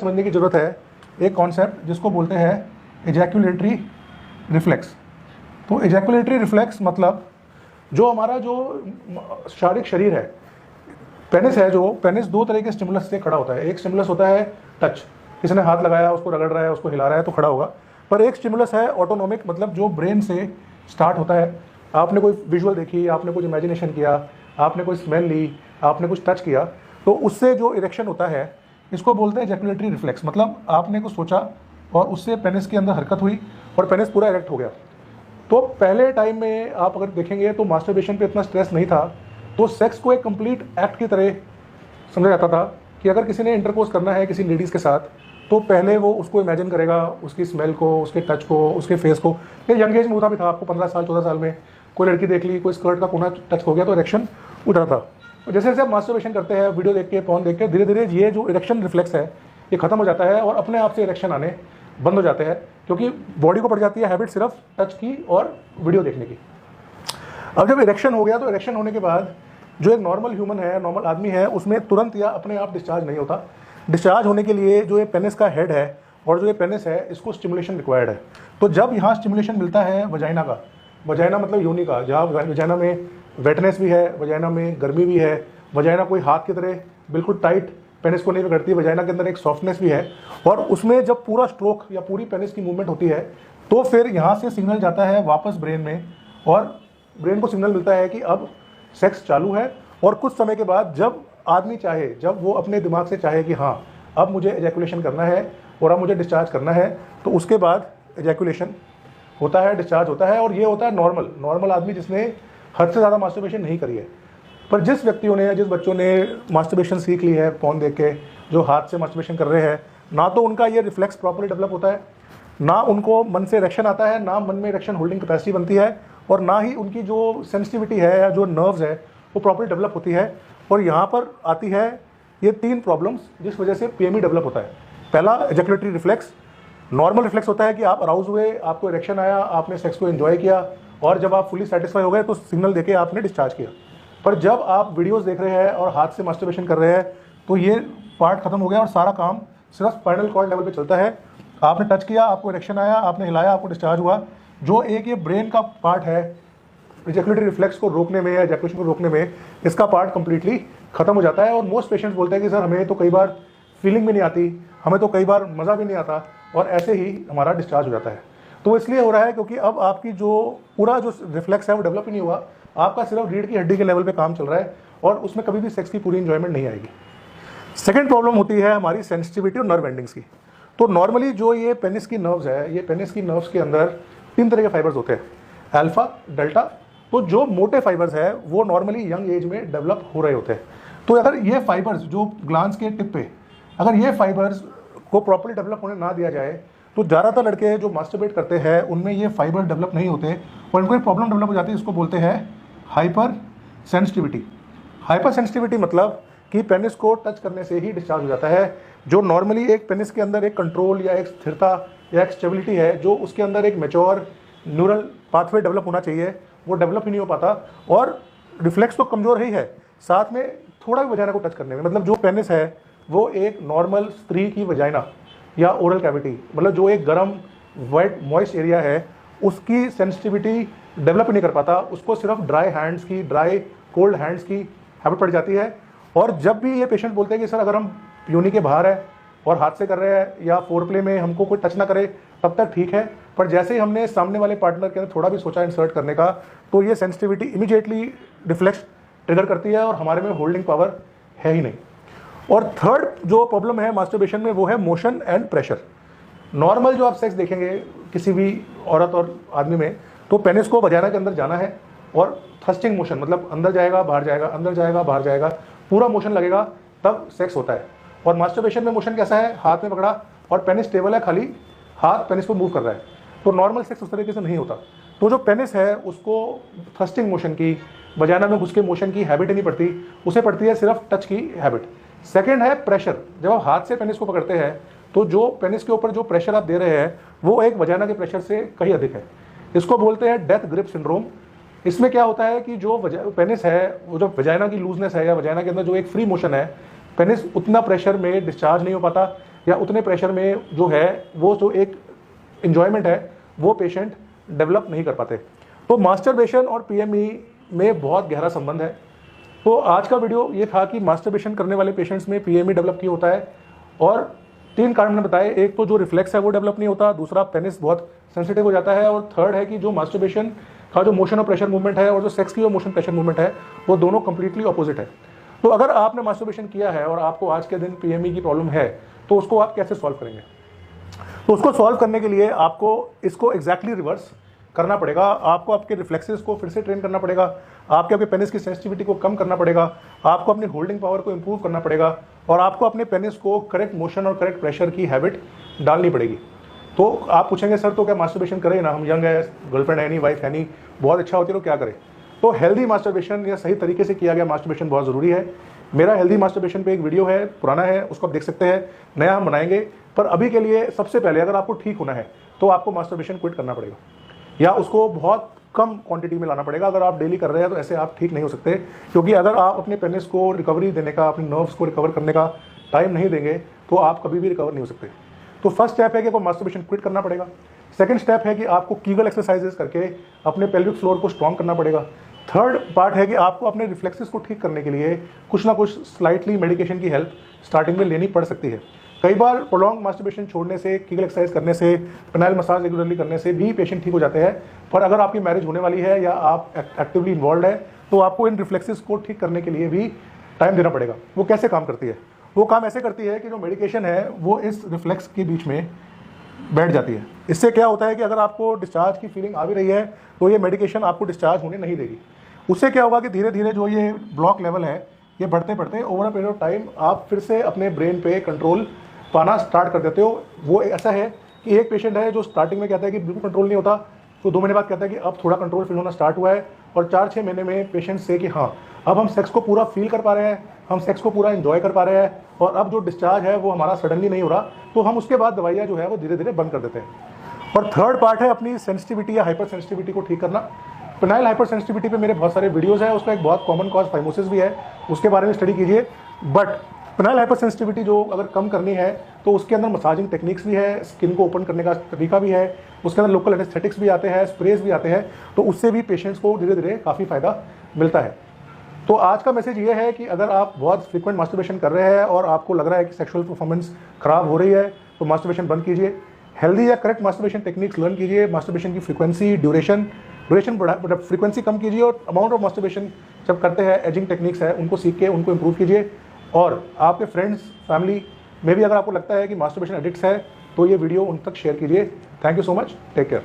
समझने की ज़रूरत है एक कॉन्सेप्ट जिसको बोलते हैं एजैकुलेटरी रिफ्लेक्स। तो एजैकुलेटरी रिफ्लेक्स मतलब जो हमारा जो शारीरिक शरीर है, पेनिस है, जो पेनिस दो तरह के स्टिमुलस से खड़ा होता है। एक स्टिमुलस होता है टच, किसी ने हाथ लगाया, उसको रगड़ रहा है, उसको हिला रहा है तो खड़ा होगा। पर एक स्टिमुलस है ऑटोनोमिक, मतलब जो ब्रेन से स्टार्ट होता है। आपने कोई विजुअल देखी, आपने कुछ इमेजिनेशन किया, आपने कोई स्मेल ली, आपने कुछ टच किया, तो उससे जो इरेक्शन होता है इसको बोलते हैं एजैकुलेटरी रिफ्लेक्स। मतलब आपने कुछ सोचा और उससे पेनिस के अंदर हरकत हुई और पेनिस पूरा इरेक्ट हो गया। तो पहले टाइम में आप अगर देखेंगे तो मास्टरबेशन पे इतना स्ट्रेस नहीं था, तो सेक्स को एक कंप्लीट एक्ट की तरह समझा जाता था कि अगर किसी ने इंटरकोर्स करना है किसी लेडीज़ के साथ तो पहले वो उसको इमेजिन करेगा, उसकी स्मेल को, उसके टच को, उसके फेस को। ये यंग एज में होता भी था, आपको 15 साल 14 साल में कोई लड़की देख ली, कोई स्कर्ट का कोना टच हो गया तो इरेक्शन उठ रहा था। तो जैसे जैसे आप मास्टरबेशन करते हैं, वीडियो देख के, पॉर्न देख के, धीरे धीरे ये जो इरेक्शन रिफ्लेक्स है ये खत्म हो जाता है और अपने आप से इरेक्शन आने बंद हो जाते हैं, क्योंकि बॉडी को पड़ जाती है हैबिट सिर्फ टच की और वीडियो देखने की। अब जब इरेक्शन हो गया तो इरेक्शन होने के बाद जो एक नॉर्मल ह्यूमन है, नॉर्मल आदमी है, उसमें तुरंत या अपने आप डिस्चार्ज नहीं होता। डिस्चार्ज होने के लिए जो ये पेनिस का हेड है और जो ये पेनिस है इसको स्टिमुलेशन रिक्वायर्ड है। तो जब यहाँ स्टिमुलेशन मिलता है वजाइना का, वजाइना मतलब योनि का, जहाँ वजाइना में वेटनेस भी है, वजाइना में गर्मी भी है, वजाइना कोई हाथ की तरह बिल्कुल टाइट पेनिस को नहीं पकड़ती, वजाइना के अंदर एक सॉफ्टनेस भी है, और उसमें जब पूरा स्ट्रोक या पूरी पेनिस की मूवमेंट होती है तो फिर यहाँ से सिग्नल जाता है वापस ब्रेन में, और ब्रेन को सिग्नल मिलता है कि अब सेक्स चालू है। और कुछ समय के बाद जब आदमी चाहे, जब वो अपने दिमाग से चाहे कि हाँ अब मुझे एजैकुलेशन करना है और अब मुझे डिस्चार्ज करना है, तो उसके बाद एजैकुलेशन होता है, डिस्चार्ज होता है। और ये होता है नॉर्मल आदमी जिसने हद से ज़्यादा मास्टरबेशन नहीं करी है। पर जिस व्यक्तियों ने, जिस बच्चों ने मास्टरबेशन सीख ली है पॉर्न देख के, जो हाथ से मास्टरबेशन कर रहे हैं, ना तो उनका ये रिफ्लेक्स प्रॉपर्ली डेवलप होता है, ना उनको मन से इरेक्शन आता है, ना मन में इरेक्शन होल्डिंग कैपेसिटी बनती है, और ना ही उनकी जो सेंसिटिविटी है या जो नर्व्स है वो प्रॉपर्ली डेवलप होती है। और यहाँ पर आती है ये 3 प्रॉब्लम्स जिस वजह से पीएमई डेवलप होता है। पहला एजैकुलेटरी रिफ्लेक्स, नॉर्मल रिफ्लेक्स होता है कि आप अराउज हुए, आपको इरेक्शन आया, आपने सेक्स को एंजॉय किया, और जब आप फुली सेटिस्फाई हो गए तो सिग्नल देके आपने डिस्चार्ज किया। पर जब आप वीडियोस देख रहे हैं और हाथ से मास्टरबेशन कर रहे हैं तो ये पार्ट खत्म हो गया और सारा काम सिर्फ स्पाइनल कॉर्ड लेवल पे चलता है। आपने टच किया, आपको इरेक्शन आया, आपने हिलाया, आपको डिस्चार्ज हुआ। जो एक ये ब्रेन का पार्ट है एजैकुलेटरी रिफ्लेक्स को रोकने में या एजैकुलेशन को रोकने में, इसका पार्ट कंप्लीटली खत्म हो जाता है। और मोस्ट पेशेंट्स बोलते हैं कि सर हमें तो कई बार फीलिंग भी नहीं आती, हमें तो कई बार मज़ा भी नहीं आता, और ऐसे ही हमारा डिस्चार्ज हो जाता है। तो इसलिए हो रहा है क्योंकि अब आपकी जो पूरा जो रिफ्लेक्स है वो डेवलप ही नहीं हुआ, आपका सिर्फ रीढ़ की हड्डी के लेवल पे काम चल रहा है, और उसमें कभी भी सेक्स की पूरी एंजॉयमेंट नहीं आएगी। सेकेंड प्रॉब्लम होती है हमारी सेंसिटिविटी और नर्व एंडिंग्स की। तो नॉर्मली जो ये पेनिस की नर्व्स है, ये पेनिस की नर्व्स के अंदर 3 तरह के फाइबर्स होते हैं, अल्फा, डेल्टा। तो जो मोटे फाइबर्स है वो नॉर्मली यंग एज में डेवलप हो रहे होते हैं। तो अगर ये फाइबर्स जो ग्लांस के टिप पे, अगर ये फाइबर्स को प्रॉपर्ली डेवलप होने ना दिया जाए तो ज़्यादातर लड़के जो मास्टरबेट करते हैं उनमें ये फाइबर डेवलप नहीं होते और उनको एक प्रॉब्लम डेवलप हो जाती है, इसको बोलते हैं हाइपर सेंसिटिविटी। हाइपर सेंसिटिविटी मतलब कि पेनिस को टच करने से ही डिस्चार्ज हो जाता है। जो नॉर्मली एक पेनिस के अंदर एक कंट्रोल या एक स्थिरता या एक स्टेबिलिटी है, जो उसके अंदर एक मैच्योर न्यूरल पाथवे डेवलप होना चाहिए, वो डेवलप ही नहीं हो पाता। और रिफ्लेक्स तो कमज़ोर ही है, साथ में थोड़ा भी वजाइना को टच करने में, मतलब जो पेनिस है वो एक नॉर्मल स्त्री की वजाइना या ओरल कैविटी, मतलब जो एक गर्म वेट मॉइस्ट एरिया है, उसकी सेंसिटिविटी डेवलप नहीं कर पाता। उसको सिर्फ ड्राई हैंड्स की, ड्राई कोल्ड हैंड्स की हैबिट पड़ जाती है। और जब भी ये पेशेंट बोलते हैं कि सर अगर हम योनि के बाहर है और हाथ से कर रहे हैं या फोर प्ले में हमको कोई टच ना करे तब तक ठीक है, पर जैसे ही हमने सामने वाले पार्टनर के अंदर थोड़ा भी सोचा इंसर्ट करने का तो ये सेंसिटिविटी इमीडिएटली रिफ्लेक्स ट्रिगर करती है और हमारे में होल्डिंग पावर है ही नहीं। और थर्ड जो प्रॉब्लम है मास्टरबेशन में वो है मोशन एंड प्रेशर। नॉर्मल जो आप सेक्स देखेंगे किसी भी औरत और आदमी में, तो पेनिस को वजाइना के अंदर जाना है और थ्रस्टिंग मोशन, मतलब अंदर जाएगा बाहर जाएगा, अंदर जाएगा बाहर जाएगा, पूरा मोशन लगेगा तब सेक्स होता है। और मास्टरबेशन में मोशन कैसा है, हाथ में पकड़ा और पेनिस स्टेबल है, खाली हाथ पेनिस को मूव कर रहा है, तो नॉर्मल सेक्स उस तरीके से नहीं होता। तो जो पेनिस है उसको थ्रस्टिंग मोशन की, वजाइना में घुस के मोशन की हैबिट ही नहीं पड़ती, उसे पड़ती है सिर्फ टच की हैबिट। सेकेंड है प्रेशर। जब आप हाथ से पेनिस को पकड़ते हैं तो जो पेनिस के ऊपर जो प्रेशर आप दे रहे हैं वो एक वजाइना के प्रेशर से कहीं अधिक है। इसको बोलते हैं डेथ ग्रिप सिंड्रोम। इसमें क्या होता है कि जो पेनिस है, वो जो वजाइना की लूजनेस है या वजाइना के अंदर जो एक फ्री मोशन है, पेनिस उतना प्रेशर में डिस्चार्ज नहीं हो पाता। या उतने प्रेशर में जो है वो जो एक इन्जॉयमेंट है वो पेशेंट डेवलप नहीं कर पाते। तो मास्टरबेशन और पीएमई में बहुत गहरा संबंध है। तो आज का वीडियो ये था कि मास्टरबेशन करने वाले पेशेंट्स में पीएमई डेवलप क्यों होता है, और 3 कारण मैंने बताए। एक तो जो रिफ्लेक्स है वो डेवलप नहीं होता, दूसरा पेनिस बहुत सेंसिटिव हो जाता है, और थर्ड है कि जो मास्टरबेशन का जो मोशन और प्रेशर मूवमेंट है और जो सेक्स की जो मोशन प्रेशर मूवमेंट है वो दोनों कंप्लीटली ऑपोजिट है। तो अगर आपने मास्टरबेशन किया है और आपको आज के दिन पीएमई की प्रॉब्लम है तो उसको आप कैसे सॉल्व करेंगे? तो उसको सॉल्व करने के लिए आपको इसको एग्जैक्टली रिवर्स करना पड़ेगा। आपको आपके रिफ्लेक्सेस को फिर से ट्रेन करना पड़ेगा, आपके पेनिस की सेंसिटिविटी को कम करना पड़ेगा, आपको अपनी होल्डिंग पावर को इंप्रूव करना पड़ेगा, और आपको अपने पेनिस को करेक्ट मोशन और करेक्ट प्रेशर की हैबिट डालनी पड़ेगी। तो आप पूछेंगे सर तो क्या मास्टरबेशन करें ना, हम यंग है, गर्लफ्रेंड है नहीं, वाइफ है नहीं, बहुत अच्छा होती है तो क्या करें? तो हेल्दी मास्टरबेशन या सही तरीके से किया गया मास्टरबेशन बहुत ज़रूरी है। मेरा हेल्दी मास्टरबेशन पे एक वीडियो है, पुराना है, उसको आप देख सकते हैं, नया हम बनाएंगे। पर अभी के लिए सबसे पहले अगर आपको ठीक होना है तो आपको मास्टरबेशन क्विट करना पड़ेगा, या उसको बहुत कम क्वांटिटी में लाना पड़ेगा। अगर आप डेली कर रहे हैं तो ऐसे आप ठीक नहीं हो सकते, क्योंकि अगर आप अपने पेनिस को रिकवरी देने का, अपने नर्व्स को रिकवर करने का टाइम नहीं देंगे तो आप कभी भी रिकवर नहीं हो सकते। तो फर्स्ट स्टेप है कि आपको मास्टरबेशन क्विट करना पड़ेगा। सेकंड स्टेप है कि आपको कीगल एक्सरसाइजेस करके अपने पेल्विक फ्लोर को स्ट्रॉन्ग करना पड़ेगा। थर्ड पार्ट है कि आपको अपने रिफ्लेक्सेस को ठीक करने के लिए कुछ ना कुछ स्लाइटली मेडिकेशन की हेल्प स्टार्टिंग में लेनी पड़ सकती है। कई बार प्रोलॉन्ग मास्टरबेशन छोड़ने से, कीगल एक्सरसाइज करने से, पेनाइल मसाज रेगुलरली करने से भी पेशेंट ठीक हो जाते हैं। पर अगर आपकी मैरिज होने वाली है या आप एक्टिवली इन्वॉल्व है तो आपको इन रिफ्लेक्सेस को ठीक करने के लिए भी टाइम देना पड़ेगा। वो कैसे काम करती है? वो काम ऐसे करती है कि जो मेडिकेशन है वो इस रिफ्लेक्स के बीच में बैठ जाती है। इससे क्या होता है कि अगर आपको डिस्चार्ज की फीलिंग आ भी रही है तो ये मेडिकेशन आपको डिस्चार्ज होने नहीं देगी। उससे क्या होगा कि धीरे धीरे जो ये ब्लॉक लेवल है ये बढ़ते बढ़ते over a period of time आप फिर से अपने ब्रेन पे कंट्रोल पाना स्टार्ट कर देते हो। वो ऐसा है कि एक पेशेंट है जो स्टार्टिंग में कहता है कि बिल्कुल कंट्रोल नहीं होता, तो 2 महीने बाद कहता है कि अब थोड़ा कंट्रोल फील होना स्टार्ट हुआ है, और 4-6 महीने में पेशेंट से कि हाँ अब हम सेक्स को पूरा फील कर पा रहे हैं, हम सेक्स को पूरा एंजॉय कर पा रहे हैं, और अब जो डिस्चार्ज है वो हमारा सडनली नहीं हो रहा, तो हम उसके बाद दवाइयाँ जो है वो धीरे धीरे बंद कर देते हैं। और थर्ड पार्ट है अपनी सेंसिटिविटी या हाइपर सेंसिटिविटी को ठीक करना। पेनाइल हाइपर सेंसिटिविटी पे मेरे बहुत सारे वीडियोज़ हैं, उसका एक बहुत कॉमन कॉज फाइमोसिस भी है, उसके बारे में स्टडी कीजिए। बट पेनाइल हाइपर सेंसिटिविटी जो अगर कम करनी है तो उसके अंदर मसाजिंग टेक्निक्स भी है, स्किन को ओपन करने का तरीका भी है, उसके अंदर लोकल एनेस्थेटिक्स भी आते हैं, स्प्रेज भी आते हैं, तो उससे भी पेशेंट्स को धीरे धीरे काफ़ी फ़ायदा मिलता है। तो आज का मैसेज ये है कि अगर आप बहुत फ्रीक्वेंट मास्टरबेशन कर रहे हैं और आपको लग रहा है कि सेक्सुअल परफॉर्मेंस खराब हो रही है तो मास्टरबेशन बंद कीजिए। हेल्दी या करेक्ट मास्टरबेशन टेक्निक्स लर्न कीजिए। मास्टरबेशन की फ्रीक्वेंसी, ड्यूरेशन बढ़ा, फ्रीक्वेंसी कम कीजिए, और अमाउंट ऑफ मास्टरबेशन जब करते हैं, एजिंग टेक्निक्स है उनको सीख के उनको इंप्रूव कीजिए। और आपके फ्रेंड्स, फैमिली में भी अगर आपको लगता है कि मास्टरबेशन एडिक्ट्स है तो ये वीडियो उन तक शेयर कीजिए। Thank you so much, take care.